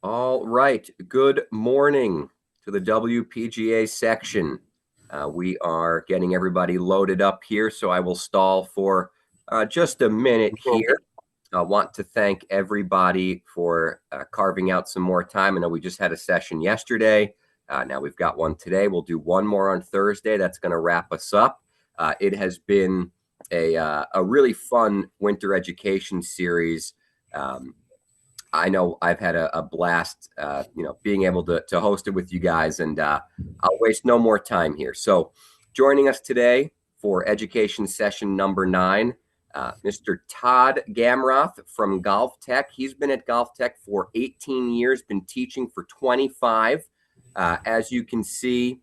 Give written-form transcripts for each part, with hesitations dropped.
All right. Good morning to the WPGA section. We are getting everybody loaded up here, so I will stall for just a minute here. I want to thank everybody for carving out some more time. I know we just had a session yesterday. Now we've got one today. We'll do one more on Thursday. That's going to wrap us up. It has been a really fun winter education series. I know I've had a blast, being able to host it with you guys, and I'll waste no more time here. So joining us today for education session number 9, Mr. Todd Gamroth from Golf Tech. He's been at Golf Tech for 18 years, been teaching for 25. As you can see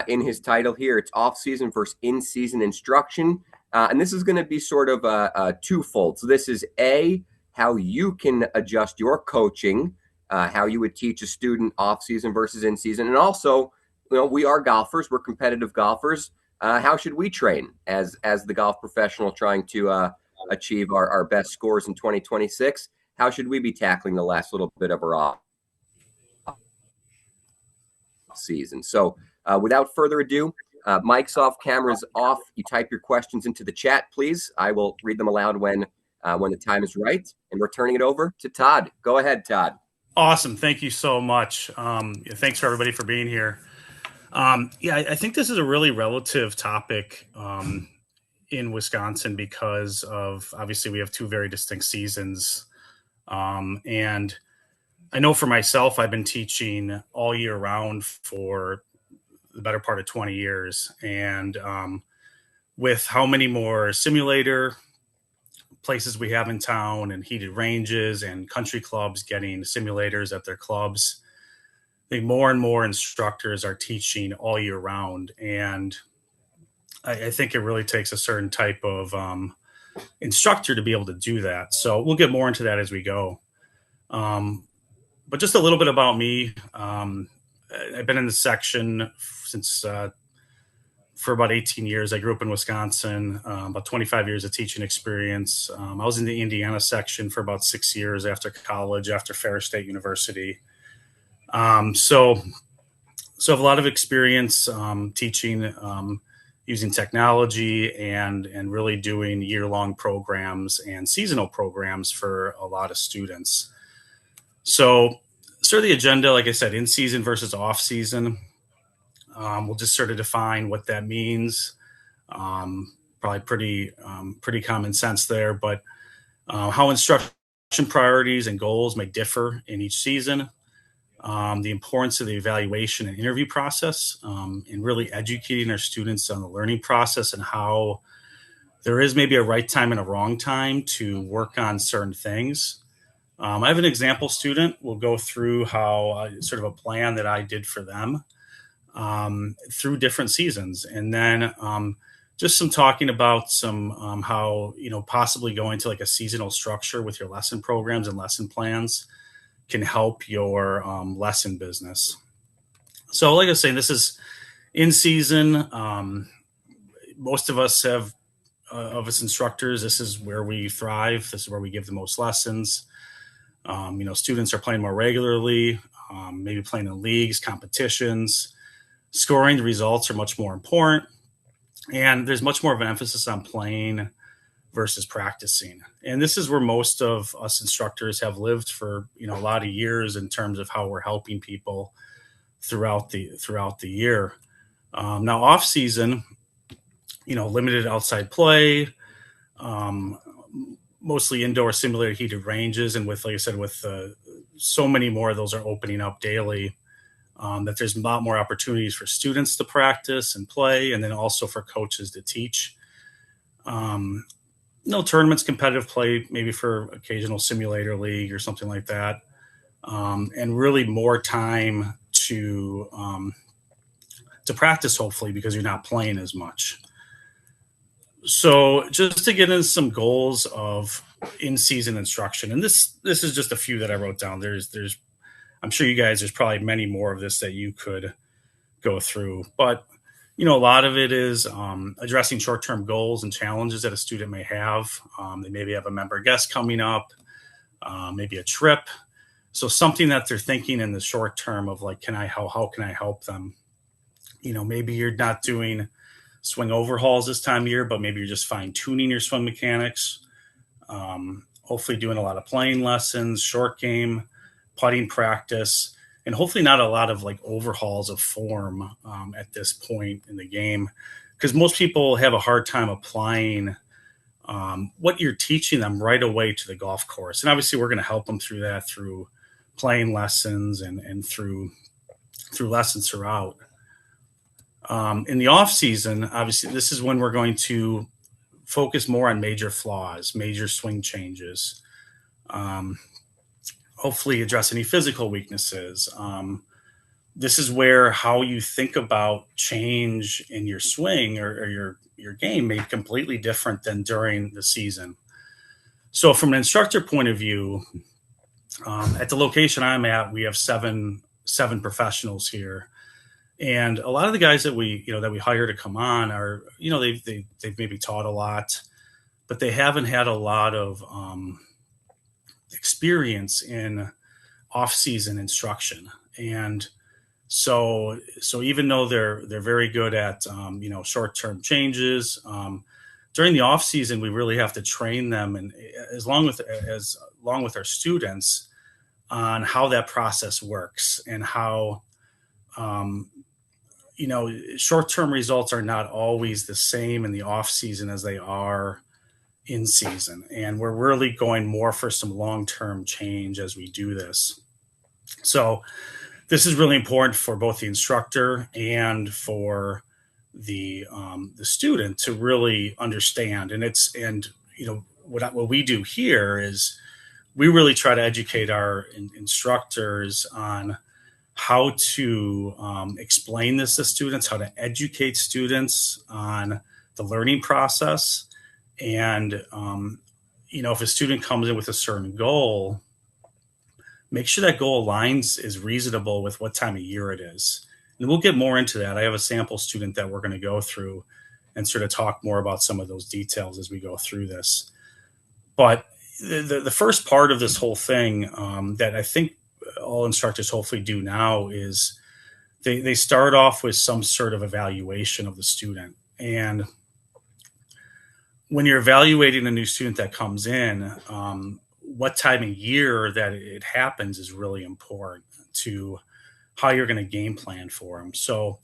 in his title here, it's off-season versus in-season instruction. And this is going to be sort of a twofold. So this is how you can adjust your coaching, how you would teach a student off-season versus in-season. And also, we are golfers. We're competitive golfers. How should we train as the golf professional trying to achieve our best scores in 2026? How should we be tackling the last little bit of our off-season? So without further ado, mic's off, cameras off. You type your questions into the chat, please. I will read them aloud when the time is right, and we're turning it over to Todd. Go ahead, Todd. Awesome. Thank you so much. Thanks for everybody for being here. I think this is a really relative topic in Wisconsin because of, obviously, we have two very distinct seasons. And I know for myself, I've been teaching all year round for the better part of 20 years. And with how many more simulator places we have in town and heated ranges and country clubs getting simulators at their clubs, I think more and more instructors are teaching all year round. And I think it really takes a certain type of instructor to be able to do that. So we'll get more into that as we go. But just a little bit about me. I've been in this section since for about 18 years. I grew up in Wisconsin, about 25 years of teaching experience. I was in the Indiana section for about 6 years after college, after Ferris State University. So I have a lot of experience teaching, using technology and really doing year-long programs and seasonal programs for a lot of students. So sort of the agenda, like I said, in-season versus off-season. We'll just sort of define what that means. Probably pretty common sense there, but how instruction priorities and goals may differ in each season. The importance of the evaluation and interview process, and really educating our students on the learning process and how there is maybe a right time and a wrong time to work on certain things. I have an example student. We'll go through how sort of a plan that I did for them through different seasons. And then just some talking about some how, possibly going to like a seasonal structure with your lesson programs and lesson plans can help your lesson business. So like I was saying, this is in season. Most of us have, of us instructors, this is where we thrive. This is where we give the most lessons. Students are playing more regularly, maybe playing in leagues, competitions. Scoring, the results are much more important. And there's much more of an emphasis on playing versus practicing. And this is where most of us instructors have lived for, a lot of years in terms of how we're helping people throughout the year. Now, off season, limited outside play, mostly indoor simulated heated ranges. And with, like I said, with so many more of those are opening up daily, that there's a lot more opportunities for students to practice and play, and then also for coaches to teach. No tournaments, competitive play, maybe for occasional simulator league or something like that. And really more time to practice, hopefully, because you're not playing as much. So just to get into some goals of in-season instruction, and this is just a few that I wrote down. There's I'm sure you guys, there's probably many more of this that you could go through, but a lot of it is addressing short-term goals and challenges that a student may have. They maybe have a member guest coming up, maybe a trip. So something that they're thinking in the short term of like, how can I help them? Maybe you're not doing swing overhauls this time of year, but maybe you're just fine tuning your swing mechanics. Hopefully doing a lot of playing lessons, short game, putting practice, and hopefully not a lot of like overhauls of form at this point in the game, because most people have a hard time applying what you're teaching them right away to the golf course. And obviously we're going to help them through that through playing lessons and through lessons throughout. In the off season, obviously this is when we're going to focus more on major flaws, major swing changes, hopefully address any physical weaknesses. This is where how you think about change in your swing or your game may be completely different than during the season. So from an instructor point of view, at the location I'm at, we have seven professionals here. And a lot of the guys that we hire to come on are, they've maybe taught a lot, but they haven't had a lot of experience in off-season instruction. And so even though they're very good at short-term changes, during the off season we really have to train them, and along with our students, on how that process works and how short-term results are not always the same in the off season as they are in season, and we're really going more for some long-term change as we do this. So this is really important for both the instructor and for the student to really understand. And what we do here is we really try to educate our instructors on how to explain this to students, how to educate students on the learning process. And if a student comes in with a certain goal, make sure that goal aligns is reasonable with what time of year it is. And we'll get more into that. I have a sample student that we're going to go through and sort of talk more about some of those details as we go through this. But the first part of this whole thing that I think all instructors hopefully do now is they start off with some sort of evaluation of the student. And when you're evaluating a new student that comes in, what time of year that it happens is really important to how you're going to game plan for them. So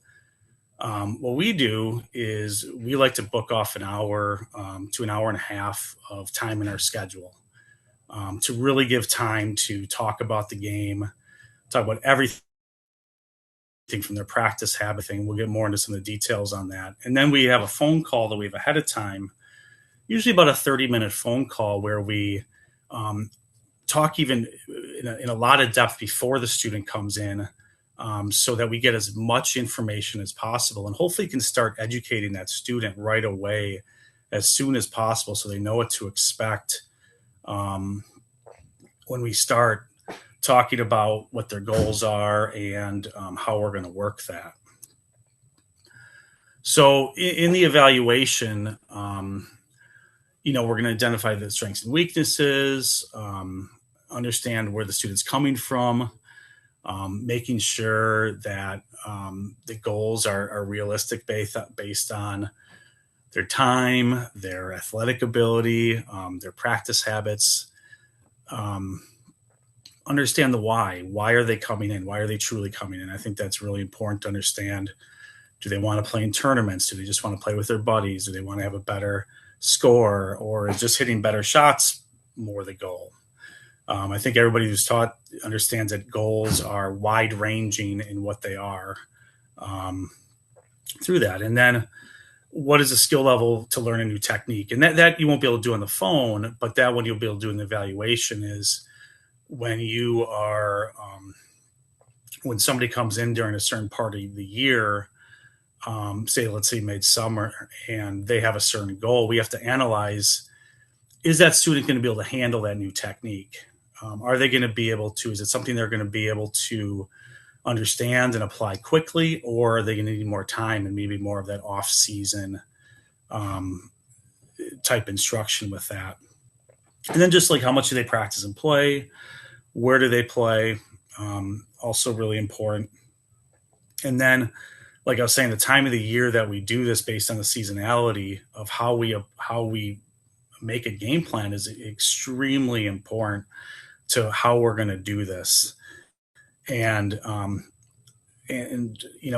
what we do is we like to book off an hour to an hour and a half of time in our schedule to really give time to talk about the game, talk about everything from their practice habit thing. We'll get more into some of the details on that. And then we have a phone call that we have ahead of time, usually about a 30-minute phone call where we talk even in a lot of depth before the student comes in, so that we get as much information as possible and hopefully can start educating that student right away as soon as possible so they know what to expect when we start talking about what their goals are and how we're going to work that. So in the evaluation, we're going to identify the strengths and weaknesses, understand where the student's coming from, making sure that the goals are realistic based on their time, their athletic ability, their practice habits. Understand the why. Why are they coming in? Why are they truly coming in? I think that's really important to understand. Do they want to play in tournaments? Do they just want to play with their buddies? Do they want to have a better score, or is just hitting better shots more the goal? I think everybody who's taught understands that goals are wide ranging in what they are through that. And then what is the skill level to learn a new technique? And that you won't be able to do on the phone, but that what you'll be able to do in the evaluation is when you are, when somebody comes in during a certain part of the year, let's say midsummer, and they have a certain goal, we have to analyze, is that student going to be able to handle that new technique? Are they going to be able to, is it something they're going to be able to understand and apply quickly, or are they going to need more time and maybe more of that off-season type instruction with that? And then just like how much do they practice and play? Where do they play? Also really important. And then, like I was saying, the time of the year that we do this based on the seasonality of how we make a game plan is extremely important to how we're going to do this. And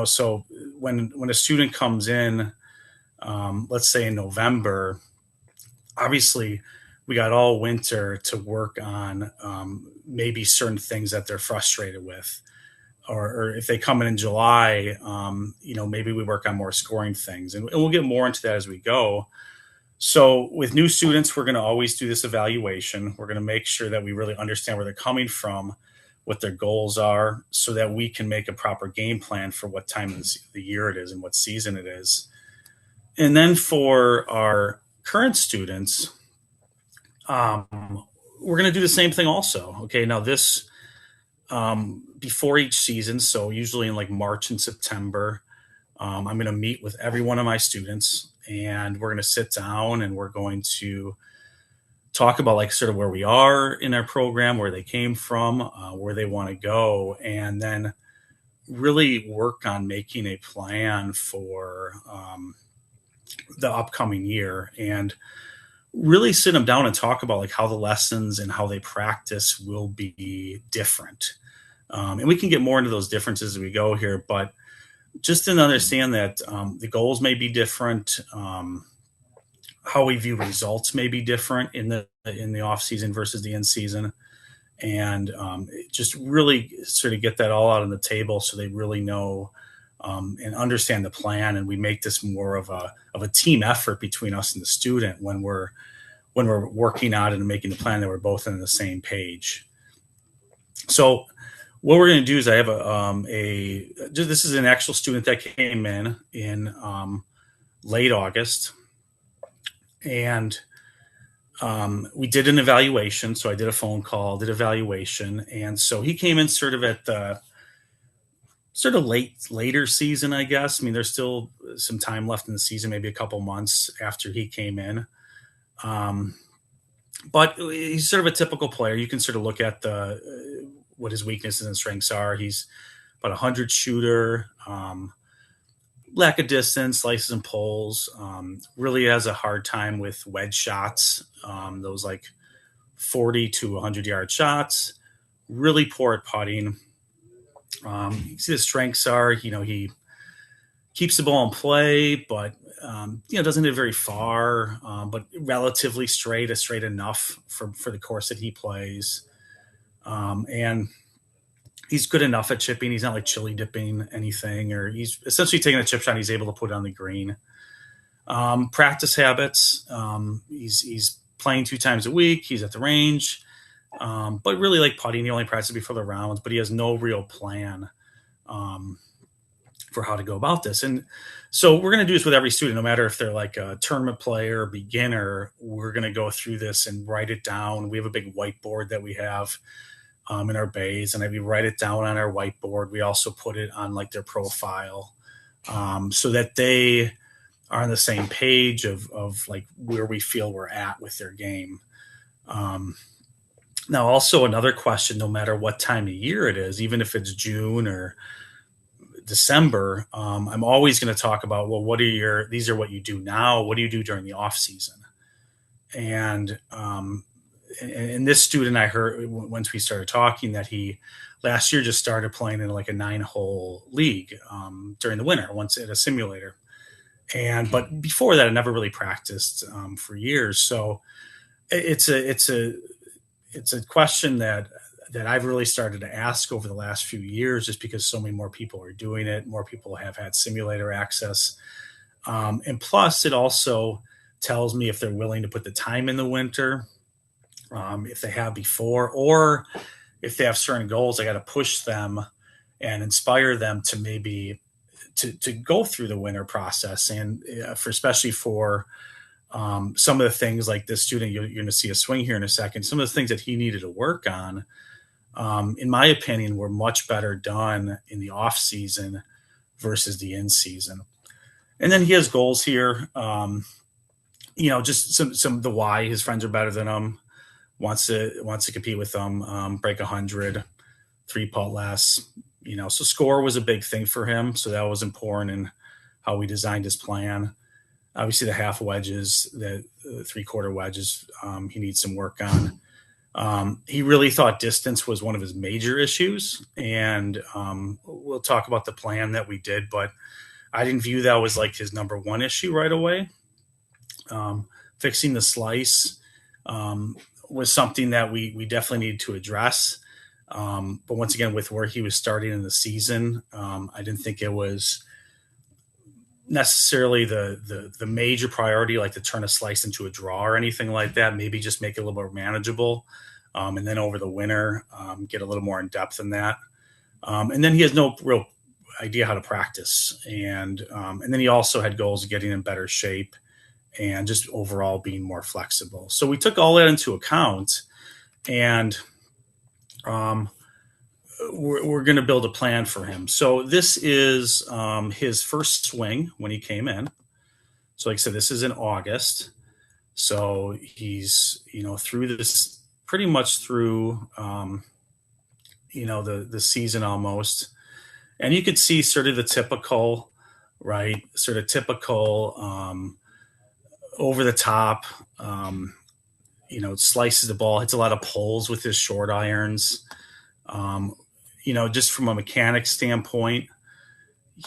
so when a student comes in, let's say in November, obviously we got all winter to work on maybe certain things that they're frustrated with. Or if they come in July, maybe we work on more scoring things, and we'll get more into that as we go. So with new students, we're going to always do this evaluation. We're going to make sure that we really understand where they're coming from, what their goals are, so that we can make a proper game plan for what time of the year it is and what season it is. And then for our current students, we're going to do the same thing also. Okay, now this before each season, so usually in like March and September, I'm going to meet with every one of my students, and we're going to sit down and we're going to talk about like sort of where we are in our program, where they came from, where they want to go, and then really work on making a plan for the upcoming year, and really sit them down and talk about like how the lessons and how they practice will be different. And we can get more into those differences as we go here, but just to understand that the goals may be different, how we view results may be different in the off season versus the in season, and just really sort of get that all out on the table so they really know and understand the plan, and we make this more of a team effort between us and the student when we're working out and making the plan that we're both on the same page. So what we're going to do is I have this is an actual student that came in late August, and we did an evaluation. So I did a phone call, did evaluation, and so he came in sort of at the sort of later season, I guess. I mean, there's still some time left in the season, maybe a couple months after he came in. But he's sort of a typical player. You can sort of look at what his weaknesses and strengths are. He's about 100 shooter, lack of distance, slices and pulls. Really has a hard time with wedge shots, those like 40 to 100-yard shots. Really poor at putting. You see his strengths are, he keeps the ball in play, but doesn't hit very far, but relatively straight enough for the course that he plays. And he's good enough at chipping. He's not like chili dipping anything, or he's essentially taking a chip shot. He's able to put it on the green. Practice habits. He's playing 2 times a week. He's at the range, but really like putting. He only practices before the rounds, but he has no real plan for how to go about this. And so we're going to do this with every student, no matter if they're like a tournament player or beginner. We're going to go through this and write it down. We have a big whiteboard that we have in our bays, and we write it down on our whiteboard. We also put it on like their profile, so that they are on the same page of like where we feel we're at with their game. Now, also another question, no matter what time of year it is, even if it's June or December, I'm always going to talk about, well, these are what you do now. What do you do during the off season? And this student, I heard once we started talking that he last year just started playing in like a 9-hole league during the winter, once at a simulator. But before that, I never really practiced for years. So it's a question that I've really started to ask over the last few years, just because so many more people are doing it. More people have had simulator access. And plus it also tells me if they're willing to put the time in the winter, if they have before, or if they have certain goals, I got to push them and inspire them to maybe to go through the winter process. And especially for some of the things like this student, you're going to see a swing here in a second. Some of the things that he needed to work on, in my opinion, were much better done in the off season versus the in season. And then he has goals here. Just some the why his friends are better than him. wants to compete with them, break 100, 3-putt less. So score was a big thing for him. So that was important in how we designed his plan. Obviously, the half wedges, the 3/4 wedges, he needs some work on. He really thought distance was one of his major issues, and we'll talk about the plan that we did, but I didn't view that was like his number one issue right away. Fixing the slice was something that we definitely needed to address. But once again, with where he was starting in the season, I didn't think it was necessarily the major priority, like to turn a slice into a draw or anything like that. Maybe just make it a little more manageable, and then over the winter, get a little more in depth in that. And then he has no real idea how to practice, and then he also had goals of getting in better shape and just overall being more flexible. So we took all that into account, and we're going to build a plan for him. So this is his first swing when he came in. So like I said, this is in August. So he's, through this, pretty much through, the season almost. And you could see sort of the typical, right? Sort of typical over the top, slices the ball, hits a lot of poles with his short irons. Just from a mechanics standpoint,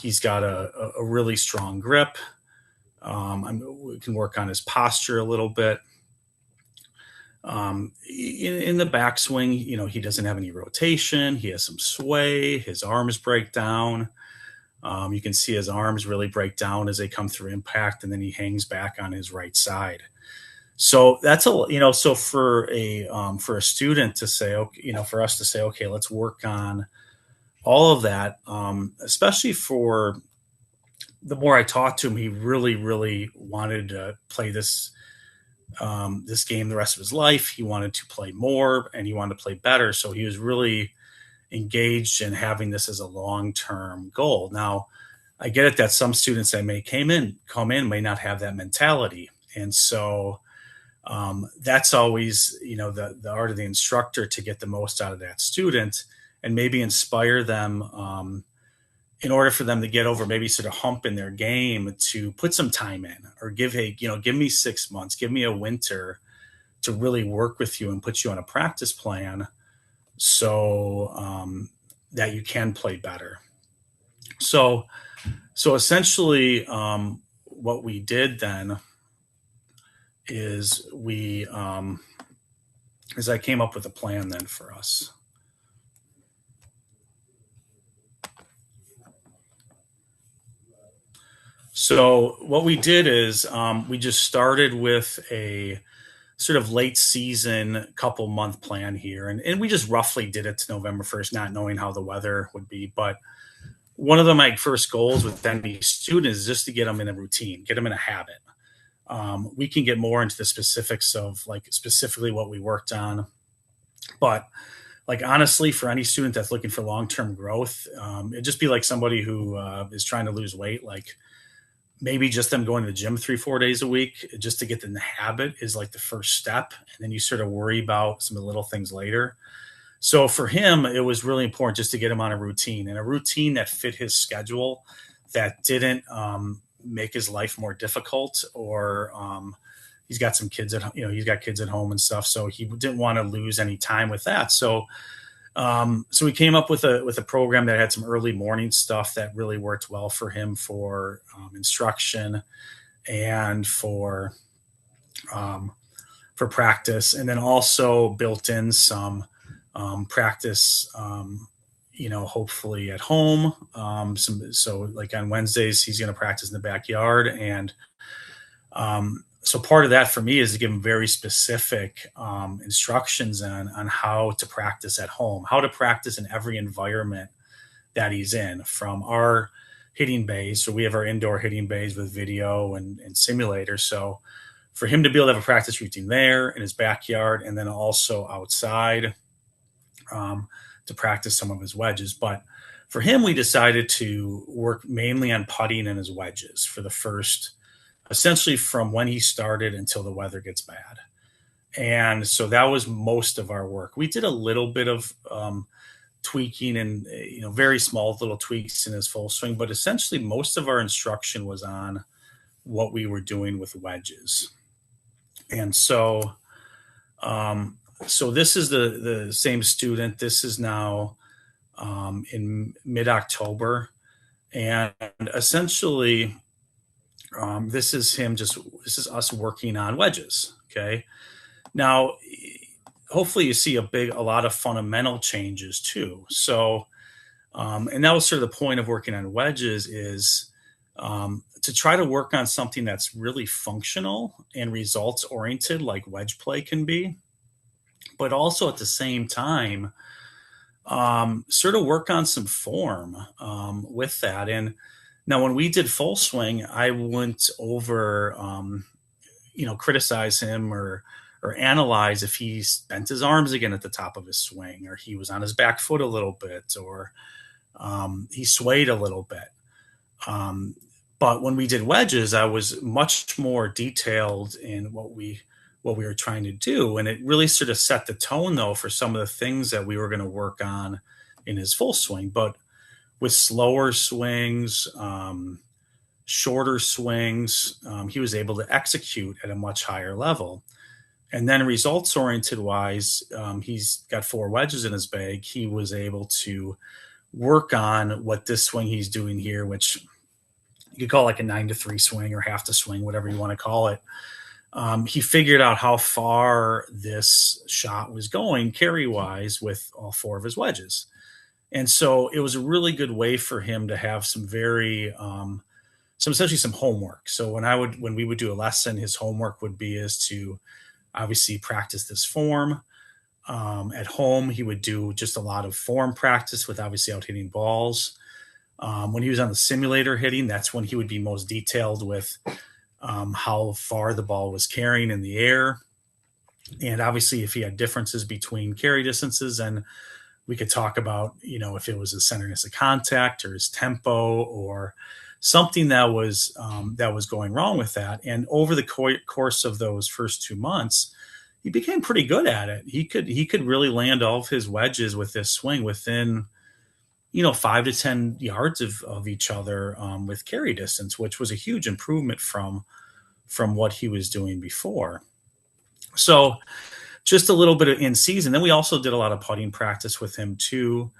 he's got a really strong grip. We can work on his posture a little bit. In the backswing, he doesn't have any rotation. He has some sway. His arms break down. You can see his arms really break down as they come through impact, and then he hangs back on his right side. So that's so for a student to say, okay, for us to say, okay, let's work on all of that. Especially for the more I talked to him, he really, really wanted to play this game the rest of his life. He wanted to play more and he wanted to play better. So he was really engaged in having this as a long-term goal. Now, I get it that some students that may come in may not have that mentality. And so that's always, the art of the instructor to get the most out of that student and maybe inspire them in order for them to get over maybe sort of hump in their game, to put some time in, or give me 6 months, give me a winter to really work with you and put you on a practice plan so that you can play better. So essentially what we did then is I came up with a plan then for us. So what we did is we just started with a sort of late season couple month plan here. And we just roughly did it to November 1st, not knowing how the weather would be. But one of my first goals with any student is just to get them in a routine, get them in a habit. We can get more into the specifics of specifically what we worked on. But honestly, for any student that's looking for long-term growth, it'd just be like somebody who is trying to lose weight, maybe just them going to the gym 3-4 days a week just to get in the habit is the first step. And then you sort of worry about some of the little things later. So for him, it was really important just to get him on a routine, and a routine that fit his schedule, that didn't make his life more difficult, or he's got some kids he's got kids at home and stuff. So he didn't want to lose any time with that. So we came up with a program that had some early morning stuff that really worked well for him for instruction and for practice, and then also built in some practice, hopefully at home. So on Wednesdays, he's going to practice in the backyard, and so part of that for me is to give him very specific instructions on how to practice at home, how to practice in every environment that he's in, from our hitting bays. So we have our indoor hitting bays with video and simulators. So for him to be able to have a practice routine there in his backyard, and then also outside to practice some of his wedges. But for him, we decided to work mainly on putting and his wedges for the first, essentially from when he started until the weather gets bad. And so that was most of our work. We did a little bit of tweaking and very small little tweaks in his full swing, but essentially most of our instruction was on what we were doing with wedges. And so this is the same student. This is now in mid-October, and essentially this is us working on wedges. Okay, now hopefully you see a lot of fundamental changes too. So and that was sort of the point of working on wedges, is to try to work on something that's really functional and results oriented, like wedge play can be, but also at the same time sort of work on some form with that. And now when we did full swing, I went over criticize him or analyze if he bent his arms again at the top of his swing, or he was on his back foot a little bit, or he swayed a little bit. But when we did wedges, I was much more detailed in what we were trying to do. And it really sort of set the tone, though, for some of the things that we were going to work on in his full swing. But with slower swings, shorter swings, he was able to execute at a much higher level. And then results-oriented wise, he's got 4 wedges in his bag. He was able to work on what this swing he's doing here, which you could call like a 9-3 swing or half to swing, whatever you want to call it. He figured out how far this shot was going carry-wise with all 4 of his wedges. And so it was a really good way for him to have essentially some homework. So when we would do a lesson, his homework would be is to obviously practice this form. At home, he would do just a lot of form practice with obviously out hitting balls. When he was on the simulator hitting, that's when he would be most detailed with how far the ball was carrying in the air. And obviously, if he had differences between carry distances, then we could talk about, if it was his centerness of contact or his tempo or something that was going wrong with that. And over the course of those first 2 months, he became pretty good at it. He could really land all of his wedges with this swing within 5 to 10 yards of each other with carry distance, which was a huge improvement from what he was doing before. So just a little bit of in season. Then we also did a lot of putting practice with him too.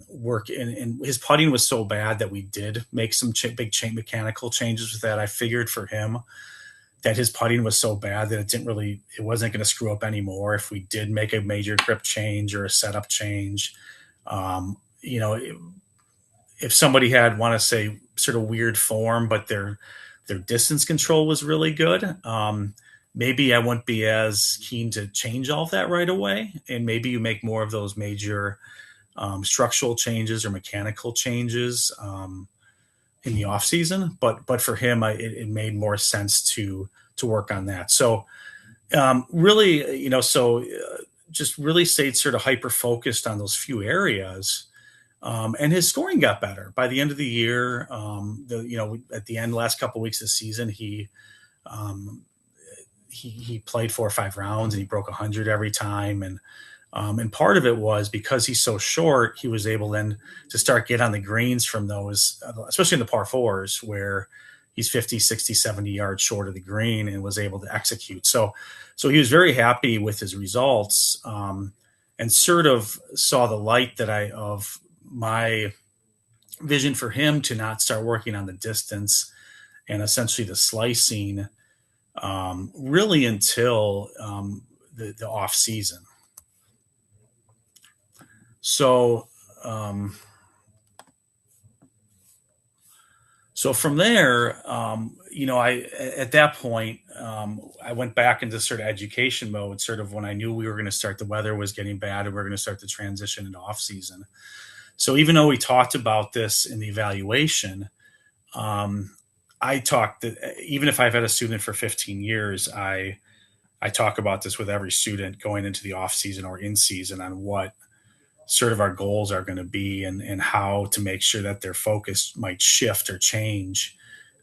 Work and his putting was so bad that we did make some big mechanical changes with that. I figured for him that his putting was so bad that it wasn't going to screw up anymore if we did make a major grip change or a setup change. If somebody had, want to say, sort of weird form, but their distance control was really good, maybe I wouldn't be as keen to change all of that right away. And maybe you make more of those major structural changes or mechanical changes in the off season. But for him, it made more sense to work on that. So really, just really stayed sort of hyper focused on those few areas. And his scoring got better by the end of the year. At the end, last couple of weeks of the season, he played 4 or 5 rounds and he broke 100 every time. And part of it was because he's so short, he was able then to start get on the greens from those, especially in the par 4s where he's 50, 60, 70 yards short of the green and was able to execute. So he was very happy with his results and sort of saw the light of my vision for him to not start working on the distance and essentially the slicing really until the off season. So from there, at that point, I went back into sort of education mode, sort of when I knew we were going to start, the weather was getting bad and we were going to start the transition into off season. So even though we talked about this in the evaluation, I talked that even if I've had a student for 15 years, I talk about this with every student going into the off season or in season on what sort of our goals are going to be and how to make sure that their focus might shift or change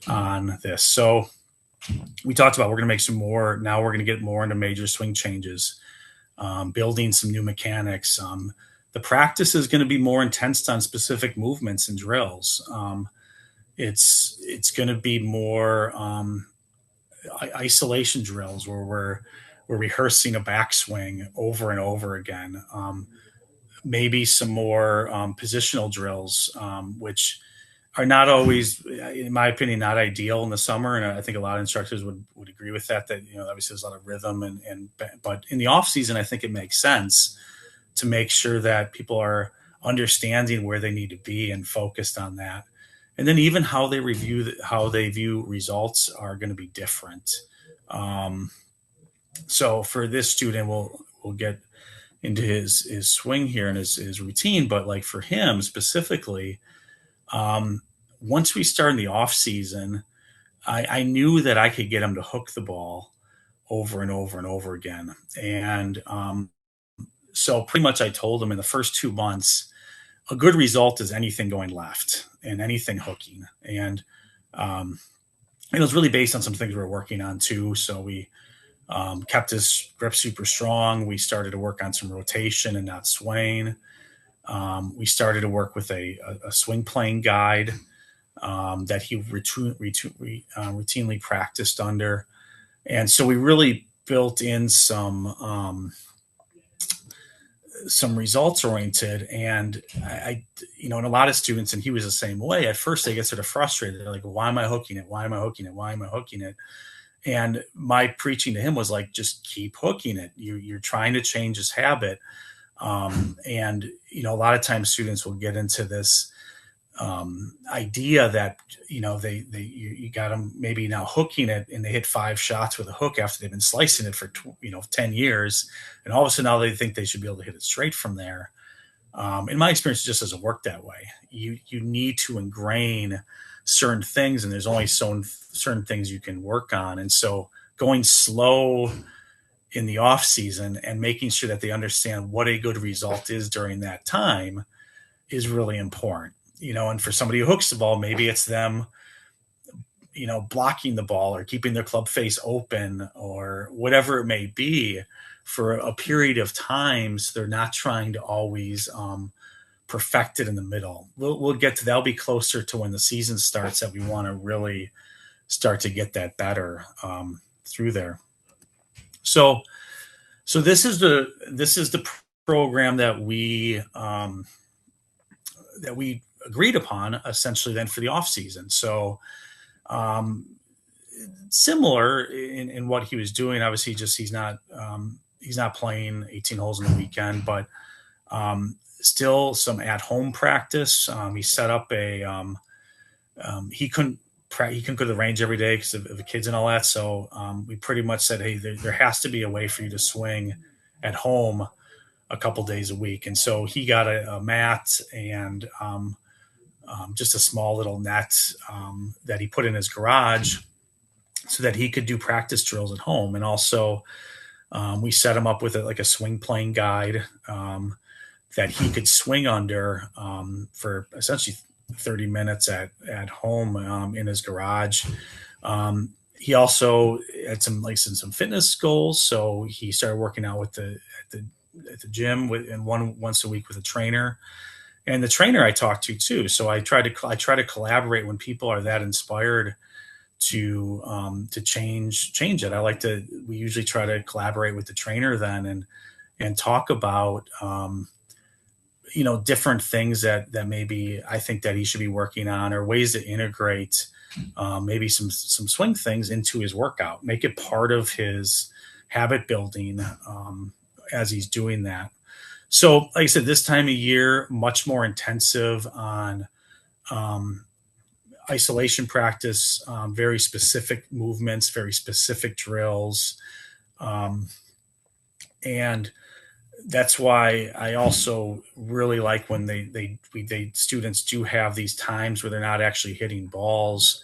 on this. So we talked about we're going to make some more. Now we're going to get more into major swing changes, building some new mechanics. The practice is going to be more intense on specific movements and drills. It's going to be more isolation drills where we're rehearsing a backswing over and over again. Maybe some more positional drills, which are not always, in my opinion, not ideal in the summer. And I think a lot of instructors would agree with that, obviously there's a lot of rhythm but in the off season, I think it makes sense to make sure that people are understanding where they need to be and focused on that. And then even how they how they view results are going to be different. So for this student, we'll get into his swing here and his routine, but like for him specifically, once we start in the off season, I knew that I could get him to hook the ball over and over and over again. And so pretty much I told him in the first 2 months, a good result is anything going left and anything hooking. And it was really based on some things we were working on too. So we kept his grip super strong. We started to work on some rotation and not swaying. We started to work with a swing playing guide that he routinely practiced under. And so we really built in some results oriented. And I, and a lot of students, and he was the same way. At first they get sort of frustrated. They're like, why am I hooking it? Why am I hooking it? Why am I hooking it? And my preaching to him was like, just keep hooking it. You're trying to change his habit. And, a lot of times students will get into this idea that, you got them maybe now hooking it and they hit 5 shots with a hook after they've been slicing it for, 10 years. And all of a sudden now they think they should be able to hit it straight from there. In my experience, it just doesn't work that way. You need to ingrain certain things, and there's only certain things you can work on. And so going slow in the off season and making sure that they understand what a good result is during that time is really important. And for somebody who hooks the ball, maybe it's them, blocking the ball or keeping their club face open or whatever it may be for a period of time. So they're not trying to always perfect it in the middle. We'll get to that'll be closer to when the season starts, that we want to really start to get that better through there. So this is the program that we agreed upon essentially then for the off season. So similar in what he was doing. Obviously, just he's not playing 18 holes in the weekend, but still some at home practice. He set up he couldn't go to the range every day because of the kids and all that. So we pretty much said, hey, there has to be a way for you to swing at home a couple days a week. And so he got a mat and just a small little net that he put in his garage so that he could do practice drills at home. And also we set him up with a swing playing guide that he could swing under for essentially 30 minutes at home in his garage. He also had some fitness goals, so he started working out at the gym and once a week with a trainer. And the trainer I talked to too. So I try to collaborate when people are that inspired to change it. We usually try to collaborate with the trainer then and talk about different things that maybe I think that he should be working on, or ways to integrate maybe some swing things into his workout, make it part of his habit building as he's doing that. So like I said, this time of year, much more intensive on isolation practice, very specific movements, very specific drills. And that's why I also really like when students do have these times where they're not actually hitting balls.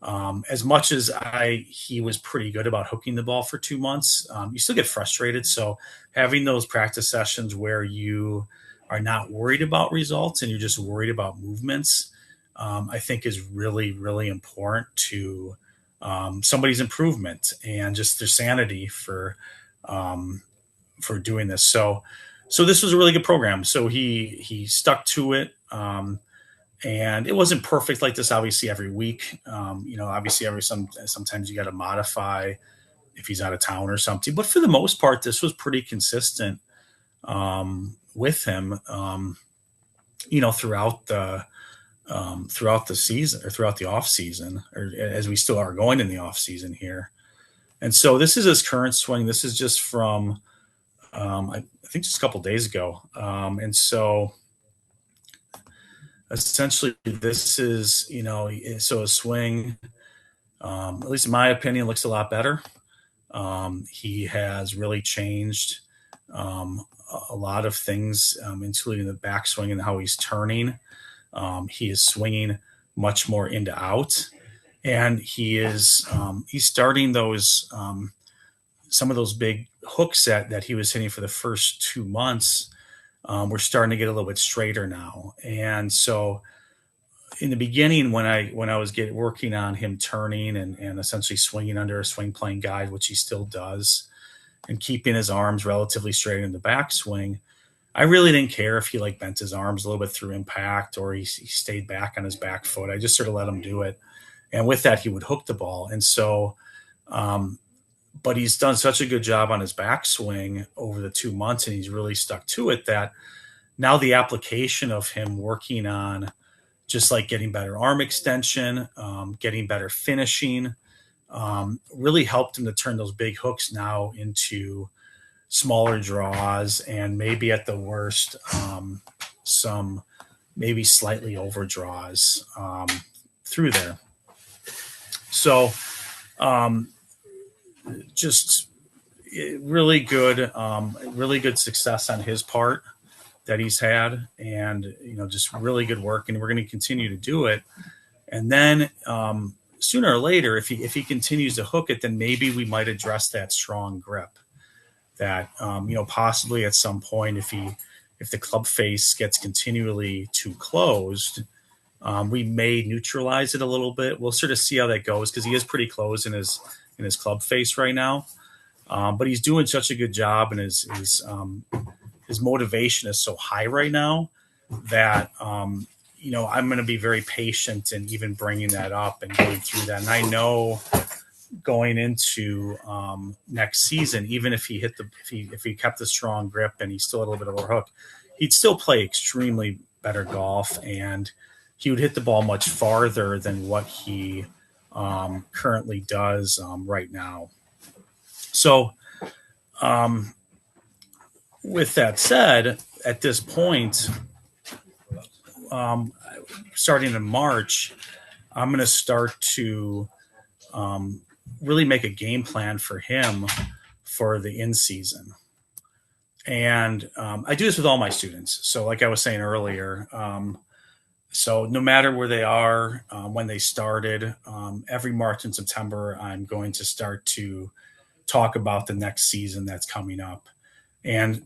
As much as he was pretty good about hooking the ball for 2 months, you still get frustrated. So having those practice sessions where you are not worried about results and you're just worried about movements, I think is really, really important to somebody's improvement and just their sanity for doing this. So this was a really good program. So he stuck to it. And it wasn't perfect like this, obviously, every week. Obviously, sometimes you got to modify if he's out of town or something. But for the most part, this was pretty consistent with him. Throughout the season or throughout the off season, or as we still are going in the off season here. And so this is his current swing. This is just from I think just a couple days ago. And so essentially this is, so a swing, at least in my opinion, looks a lot better. He has really changed a lot of things, including the backswing and how he's turning. He is swinging much more into out, and he's starting those some of those big hooks that he was hitting for the first 2 months. We're starting to get a little bit straighter now. And so in the beginning, when I was working on him turning and essentially swinging under a swing plane guide, which he still does, and keeping his arms relatively straight in the backswing, I really didn't care if he bent his arms a little bit through impact or he stayed back on his back foot. I just sort of let him do it. And with that, he would hook the ball. And so, but he's done such a good job on his backswing over the 2 months, and he's really stuck to it, that now the application of him working on just getting better arm extension, getting better finishing, really helped him to turn those big hooks now into smaller draws, and maybe at the worst, some maybe slightly over draws through there. So just really good success on his part that he's had, and just really good work, and we're going to continue to do it. And then sooner or later, if he continues to hook it, then maybe we might address that strong grip. That possibly at some point, if the club face gets continually too closed, we may neutralize it a little bit. We'll sort of see how that goes, because he is pretty close in his club face right now. But he's doing such a good job, and his motivation is so high right now that I'm going to be very patient in even bringing that up and going through that. And I know going into next season, even if he kept the strong grip and he still had a little bit of a hook, he'd still play extremely better golf, and he would hit the ball much farther than what he currently does right now. So with that said, at this point, starting in March, I'm going to start to really make a game plan for him for the in-season. And I do this with all my students. So like I was saying earlier, so no matter where they are, when they started, every March and September, I'm going to start to talk about the next season that's coming up. And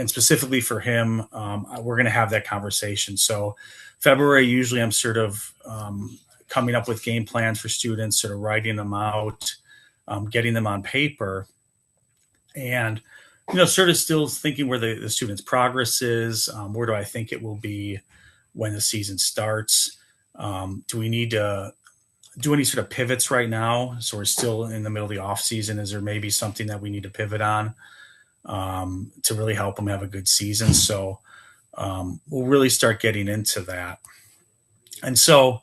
specifically for him, we're going to have that conversation. So February, usually I'm sort of coming up with game plans for students, sort of writing them out, getting them on paper, and sort of still thinking where the student's progress is. Where do I think it will be when the season starts? Do we need to do any sort of pivots right now? So we're still in the middle of the off season. Is there maybe something that we need to pivot on to really help them have a good season? So we'll really start getting into that. And so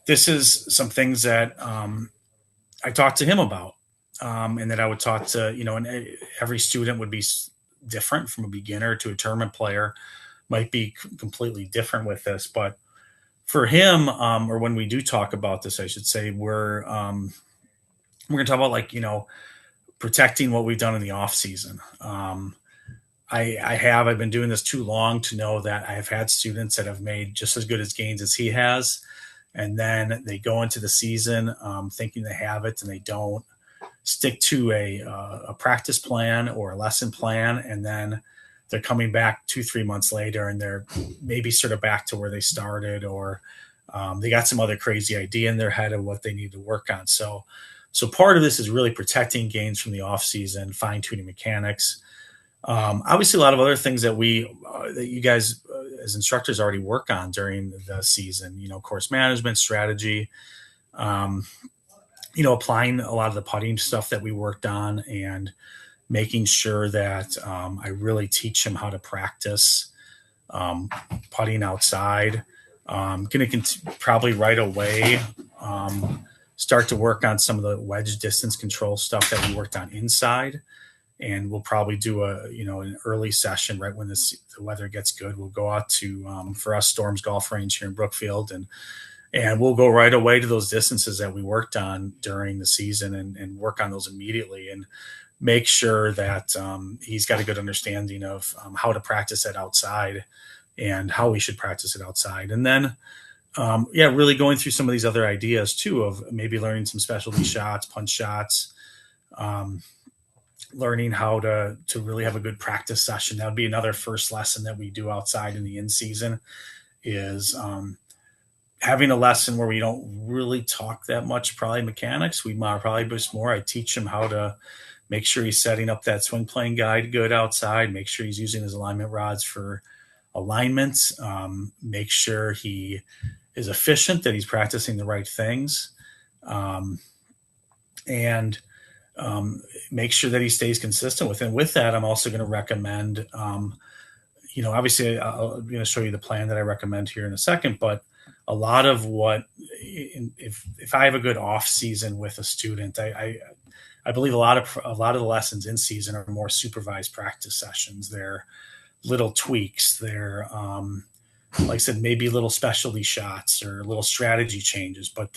this is some things that I talked to him about, and that I would talk to, and every student would be different, from a beginner to a tournament player, might be completely different with this. But for him, or when we do talk about this, I should say, we're going to talk about protecting what we've done in the off season. I've been doing this too long to know that I have had students that have made just as good as gains as he has. And then they go into the season thinking they have it, and they don't stick to a practice plan or a lesson plan. And then they're coming back 2-3 months later, and they're maybe sort of back to where they started, or They got some other crazy idea in their head of what they need to work on. So part of this is really protecting gains from the off season, fine tuning mechanics. Obviously, a lot of other things that that you guys as instructors already work on during the season. Course management, strategy. Um, Applying a lot of the putting stuff that we worked on, and making sure that I really teach him how to practice putting outside. Going to probably right away start to work on some of the wedge distance control stuff that we worked on inside. And we'll probably do an early session right when the weather gets good. We'll go out to, for us, Storms Golf Range here in Brookfield, and we'll go right away to those distances that we worked on during the season, and work on those immediately, and make sure that he's got a good understanding of how to practice it outside and how we should practice it outside. And then, really going through some of these other ideas too, of maybe learning some specialty shots, punch shots, learning how to really have a good practice session. That would be another first lesson that we do outside in the in-season, is having a lesson where we don't really talk that much, probably mechanics. We might probably just more, I teach him how to make sure he's setting up that swing plane guide good outside, make sure he's using his alignment rods for alignments, make sure he is efficient, that he's practicing the right things, and make sure that he stays consistent with it. And with that, I'm also going to recommend, obviously I'm going to show you the plan that I recommend here in a second, but a lot of what, if I have a good off season with a student, I believe a lot of the lessons in season are more supervised practice sessions. They're little tweaks. They're, like I said, maybe little specialty shots or little strategy changes, but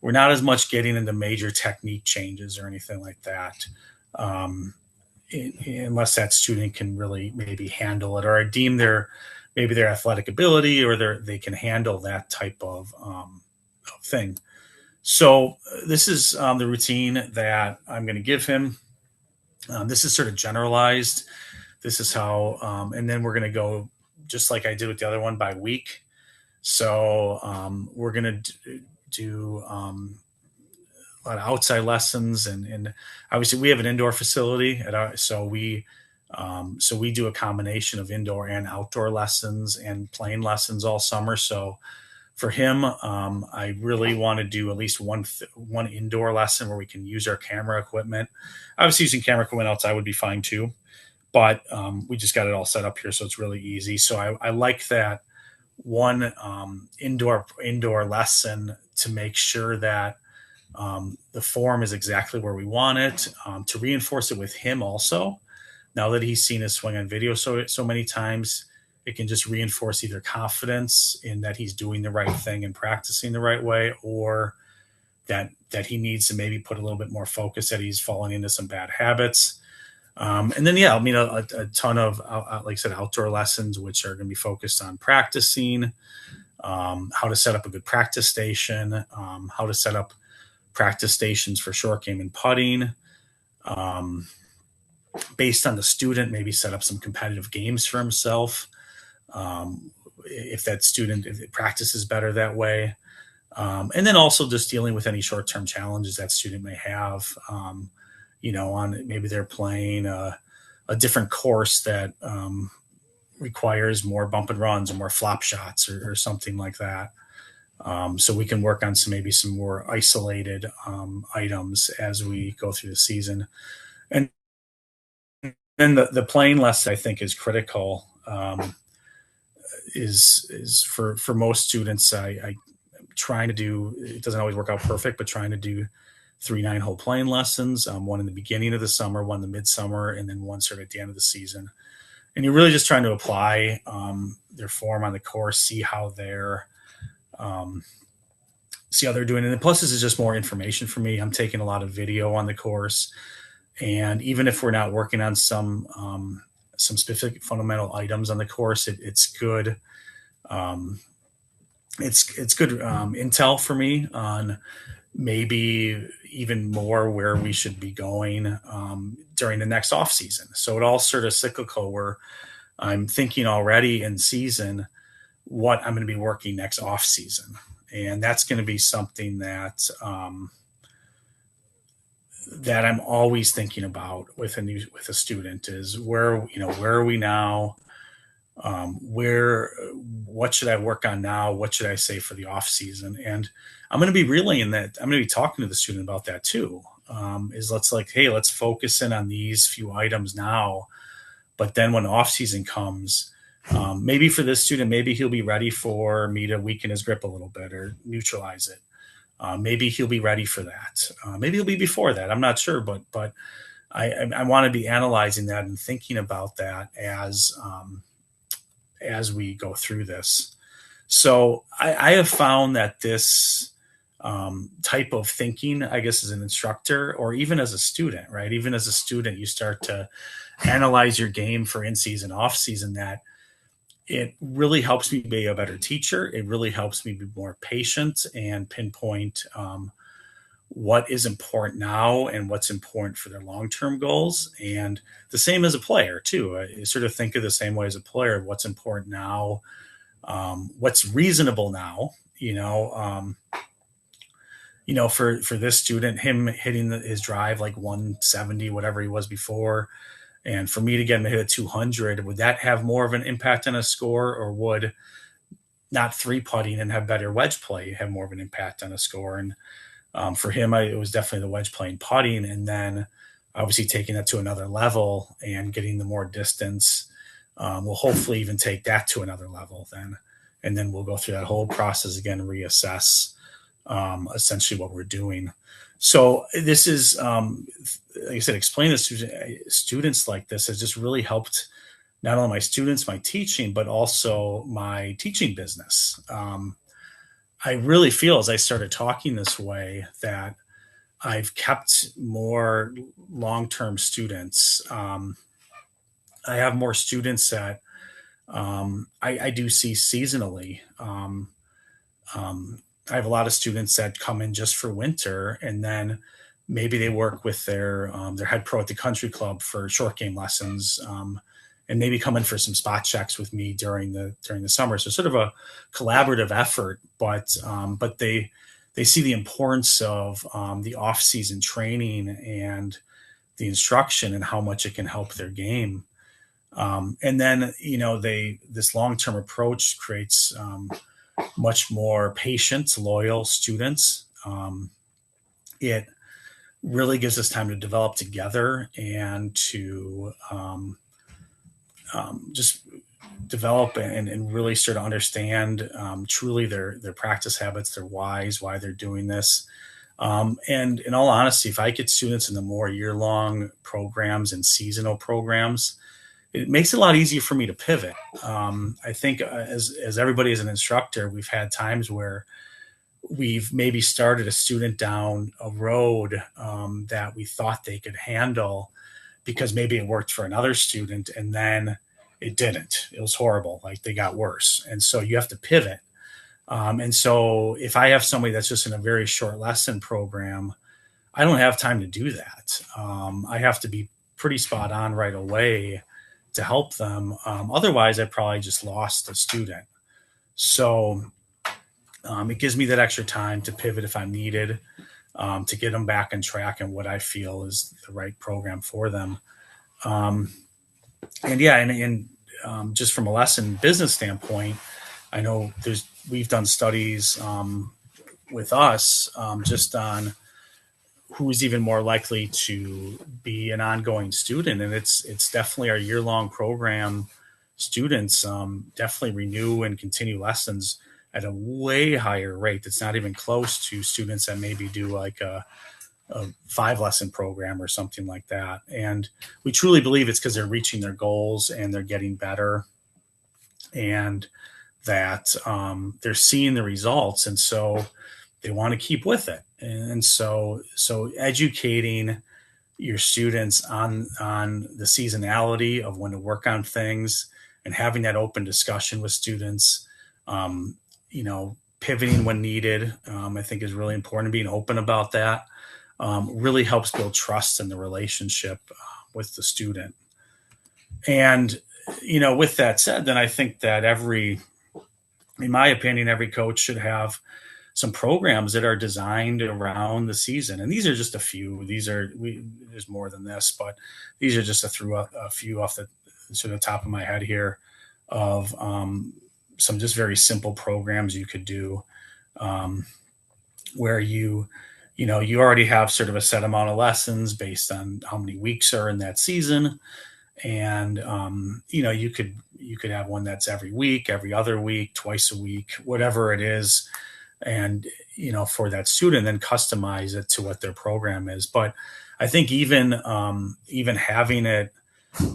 we're not as much getting into major technique changes or anything like that, unless that student can really maybe handle it, or I deem their athletic ability, or they can handle that type of thing. So this is the routine that I'm going to give him. This is sort of generalized. This is how, and then we're going to go just like I did with the other one by week. So we're going to do a lot of outside lessons, and obviously we have an indoor facility so we do a combination of indoor and outdoor lessons and playing lessons all summer. So for him, I really want to do at least one indoor lesson where we can use our camera equipment. Obviously, using camera equipment outside would be fine too, but we just got it all set up here, so it's really easy. So I like that one indoor lesson to make sure that the form is exactly where we want it, to reinforce it with him also. Now that he's seen his swing on video so many times, it can just reinforce either confidence in that he's doing the right thing and practicing the right way, or that he needs to maybe put a little bit more focus, that he's falling into some bad habits. And then, a ton of, like I said, outdoor lessons, which are going to be focused on practicing, how to set up a good practice station, how to set up practice stations for short game and putting. Based on the student, maybe set up some competitive games for himself. If that student, if it practices better that way. And then also just dealing with any short-term challenges that student may have, on maybe they're playing a different course that requires more bump and runs or more flop shots or something like that. So we can work on some more isolated items as we go through the season. And then the playing lesson, I think, is critical. Is for most students, I trying to do, it doesn't always work out perfect, but trying to do 3 9-hole playing lessons, one in the beginning of the summer, one in the midsummer, and then one sort of at the end of the season. And you're really just trying to apply their form on the course, see how they're doing. And plus, this is just more information for me. I'm taking a lot of video on the course, and even if we're not working on some specific fundamental items on the course, it's good. It's good intel for me on maybe even more where we should be going during the next off season. So it all sort of cyclical, where I'm thinking already in season what I'm going to be working next off season. And that's going to be something that that I'm always thinking about with a student is where are we now? What should I work on now? What should I say for the off season? And I'm going to be relaying that. I'm going to be talking to the student about that too. Let's focus in on these few items now. But then when off season comes, maybe for this student, maybe he'll be ready for me to weaken his grip a little bit or neutralize it. Maybe he'll be ready for that. Maybe he'll be before that. I'm not sure, but I want to be analyzing that and thinking about that as we go through this. So I have found that this type of thinking, I guess, as an instructor or even as a student, right? Even as a student, you start to analyze your game for in-season, off-season, that it really helps me be a better teacher. It really helps me be more patient and pinpoint what is important now and what's important for their long-term goals. And the same as a player too. I sort of think of the same way as a player, what's important now, what's reasonable now, for this student, him hitting his drive like 170, whatever he was before, and for me to get him to hit a 200, would that have more of an impact on a score, or would not three putting and have better wedge play have more of an impact on a score? And for him, it was definitely the wedge play and putting, and then obviously taking that to another level and getting the more distance. We'll hopefully even take that to another level then, and then we'll go through that whole process again, reassess essentially what we're doing. So this is, like I said, explaining this to students like this has just really helped not only my students, my teaching, but also my teaching business. I really feel as I started talking this way that I've kept more long-term students. I have more students that I do see seasonally. I have a lot of students that come in just for winter, and then maybe they work with their head pro at the country club for short game lessons, and maybe come in for some spot checks with me during the summer. So sort of a collaborative effort, but they see the importance of the off season training and the instruction and how much it can help their game. And then this long term approach creates much more patient, loyal students. It really gives us time to develop together and to just develop and really start to understand truly their practice habits, their whys, why they're doing this. And in all honesty, if I get students in the more year-long programs and seasonal programs, it makes it a lot easier for me to pivot. I think as everybody as an instructor, we've had times where we've maybe started a student down a road that we thought they could handle because maybe it worked for another student, and then it didn't. It was horrible. Like they got worse. And so you have to pivot. And so if I have somebody that's just in a very short lesson program, I don't have time to do that. I have to be pretty spot on right away to help them. Otherwise, I probably just lost a student. So it gives me that extra time to pivot if I'm needed, to get them back on track and what I feel is the right program for them. Just from a lesson business standpoint, I know we've done studies with us just on who's even more likely to be an ongoing student. And it's definitely our year-long program students definitely renew and continue lessons at a way higher rate. That's not even close to students that maybe do like a 5-lesson program or something like that. And we truly believe it's because they're reaching their goals and they're getting better, and that they're seeing the results. And so they want to keep with it. And so educating your students on the seasonality of when to work on things and having that open discussion with students, pivoting when needed, I think is really important. Being open about that really helps build trust in the relationship with the student. And, with that said, then I think that in my opinion, every coach should have some programs that are designed around the season. And these are just a few. There's more than this, but these are just a few off the sort of top of my head here of some just very simple programs you could do, where you already have sort of a set amount of lessons based on how many weeks are in that season. And you could have one that's every week, every other week, twice a week, whatever it is, and for that student, then customize it to what their program is. But I think even having it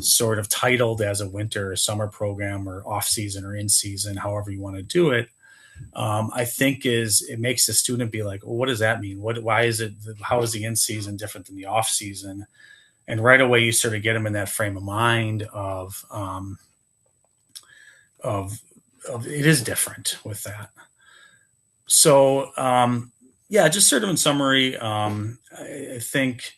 sort of titled as a winter or summer program or off season or in season, however you want to do it, I think it makes the student be like, well, what does that mean? Why is it? How is the in season different than the off season? And right away, you sort of get them in that frame of mind of it is different with that. So just sort of in summary, I think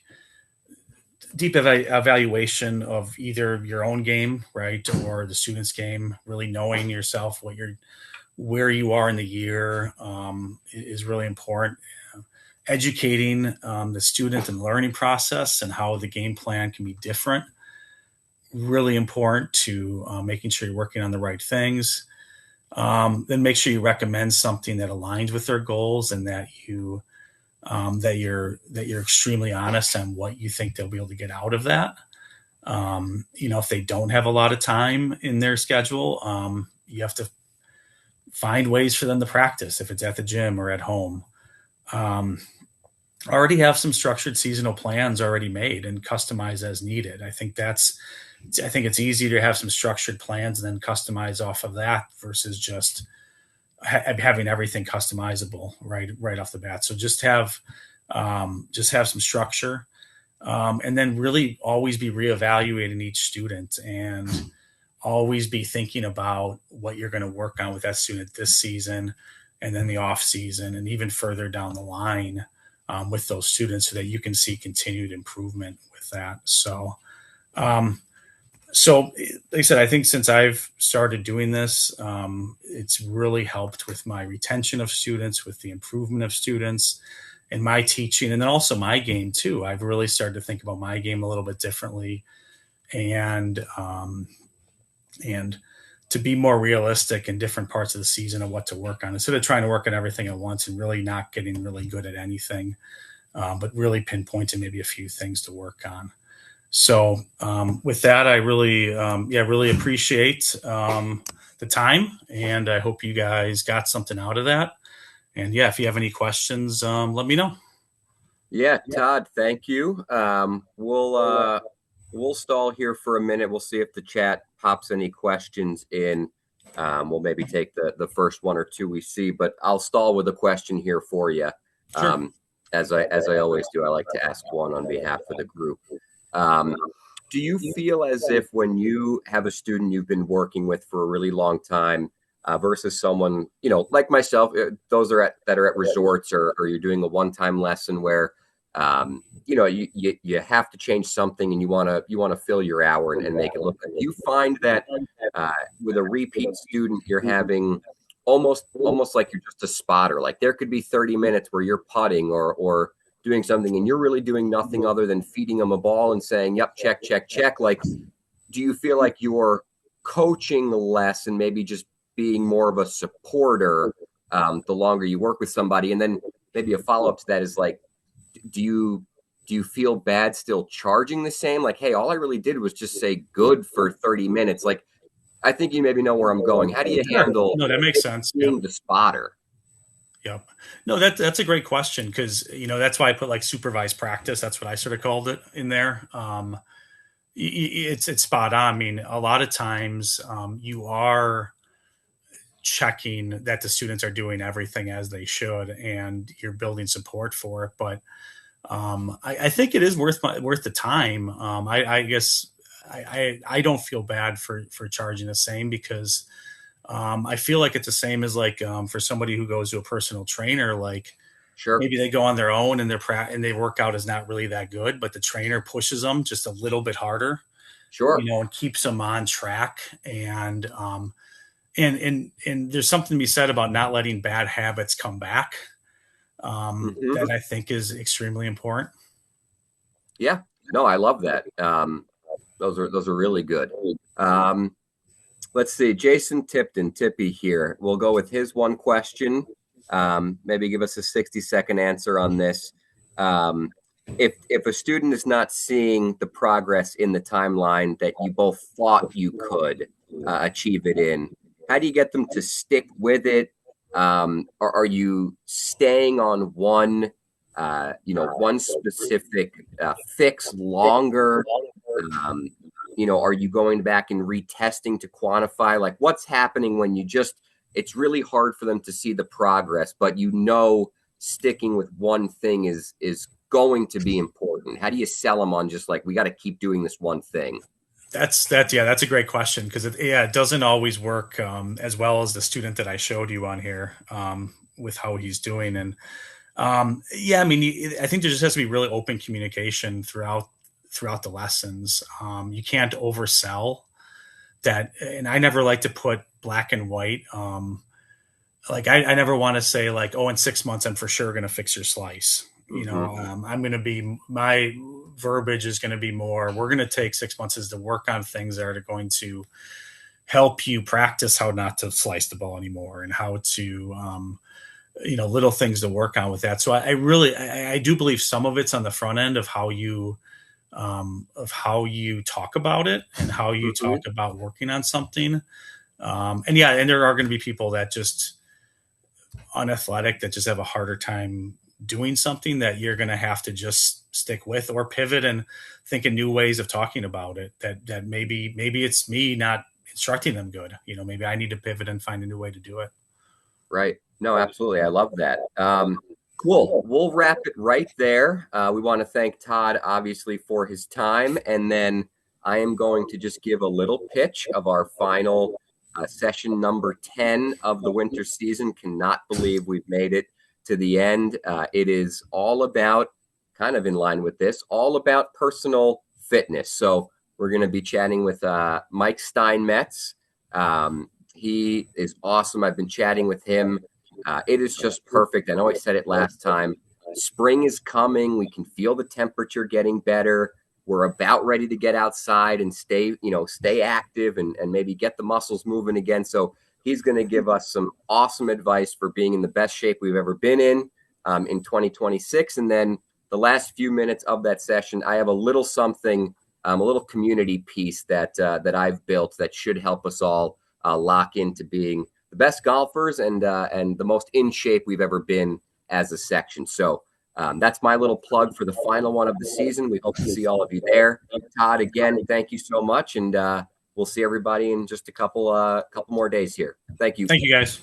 deep evaluation of either your own game, right, or the student's game, really knowing yourself, where you are in the year, is really important. Educating the student and learning process and how the game plan can be different, really important to making sure you're working on the right things. Then make sure you recommend something that aligns with their goals, and that you're extremely honest on what you think they'll be able to get out of that. If they don't have a lot of time in their schedule, you have to find ways for them to practice, if it's at the gym or at home. Already have some structured seasonal plans already made and customize as needed. I think it's easier to have some structured plans and then customize off of that versus just having everything customizable right off the bat. So just have some structure, and then really always be reevaluating each student, and always be thinking about what you're going to work on with that student this season, and then the off season, and even further down the line with those students, so that you can see continued improvement with that. So like I said, I think since I've started doing this, it's really helped with my retention of students, with the improvement of students, and my teaching, and then also my game too. I've really started to think about my game a little bit differently, and to be more realistic in different parts of the season of what to work on, instead of trying to work on everything at once and really not getting really good at anything, but really pinpointing maybe a few things to work on. So with that, I really appreciate the time, and I hope you guys got something out of that. And if you have any questions, let me know. Yeah, Todd, thank you. We'll stall here for a minute. We'll see if the chat pops any questions in. We'll maybe take the first one or two we see, but I'll stall with a question here for you. Sure. As I always do, I like to ask one on behalf of the group. Do you feel as if when you have a student you've been working with for a really long time, versus someone, like myself, those that are at resorts, or you're doing a one-time lesson where, you have to change something and you want to fill your hour and make it look good. Do you find that with a repeat student, you're having almost like you're just a spotter? Like there could be 30 minutes where you're putting or doing something, and you're really doing nothing other than feeding them a ball and saying, yep, check, check, check. Like, do you feel like you're coaching less and maybe just being more of a supporter the longer you work with somebody? And then maybe a follow-up to that is like, do you feel bad still charging the same? Like, hey, all I really did was just say good for 30 minutes. Like, I think you maybe know where I'm going. How do you handle that makes sense. being the spotter? Yep. No, that's a great question, because that's why I put like supervised practice. That's what I sort of called it in there. It's spot on. I mean, a lot of times you are checking that the students are doing everything as they should, and you're building support for it. But I think it is worth the time. I guess I don't feel bad for charging the same, because I feel like it's the same as like for somebody who goes to a personal trainer. Like, sure, maybe they go on their own and their workout is not really that good, but the trainer pushes them just a little bit harder, sure, and keeps them on track. And there's something to be said about not letting bad habits come back. that I think is extremely important. Yeah, no, I love that. Those are really good. Let's see, Jason Tipton, Tippy here. We'll go with his one question. Maybe give us a 60-second answer on this. If a student is not seeing the progress in the timeline that you both thought you could achieve it in, how do you get them to stick with it? Or are you staying on one specific fix longer? Um, are you going back and retesting to quantify? Like, what's happening when it's really hard for them to see the progress, but sticking with one thing is going to be important? How do you sell them on just like, we got to keep doing this one thing? That's a great question, because it doesn't always work as well as the student that I showed you on here with how he's doing. And I mean, I think there just has to be really open communication throughout the lessons. You can't oversell that, and I never like to put black and white. Like I never want to say like, oh, in 6 months I'm for sure going to fix your slice. I'm going to be, my verbiage is going to be more, we're going to take 6 months to work on things that are going to help you practice how not to slice the ball anymore, and how to little things to work on with that. So I do believe some of it's on the front end of how you talk about it and how you talk about working on something. And there are going to be people that just unathletic, that just have a harder time doing something, that you're going to have to just stick with or pivot and think of new ways of talking about it. That maybe it's me not instructing them good. Maybe I need to pivot and find a new way to do it. Right. No, absolutely. I love that. Cool. We'll wrap it right there. We want to thank Todd, obviously, for his time. And then I am going to just give a little pitch of our final session number 10 of the winter season. Cannot believe we've made it to the end. It is all about, kind of in line with this, all about personal fitness. So we're going to be chatting with Mike Steinmetz. He is awesome. I've been chatting with him. It is just perfect. I know I said it last time. Spring is coming. We can feel the temperature getting better. We're about ready to get outside and stay active and maybe get the muscles moving again. So he's going to give us some awesome advice for being in the best shape we've ever been in 2026. And then the last few minutes of that session, I have a little something, a little community piece that I've built that should help us all lock into being the best golfers and the most in shape we've ever been as a section. So that's my little plug for the final one of the season. We hope to see all of you there. Todd, again, thank you so much, and we'll see everybody in just a couple more days here. Thank you. Thank you, guys.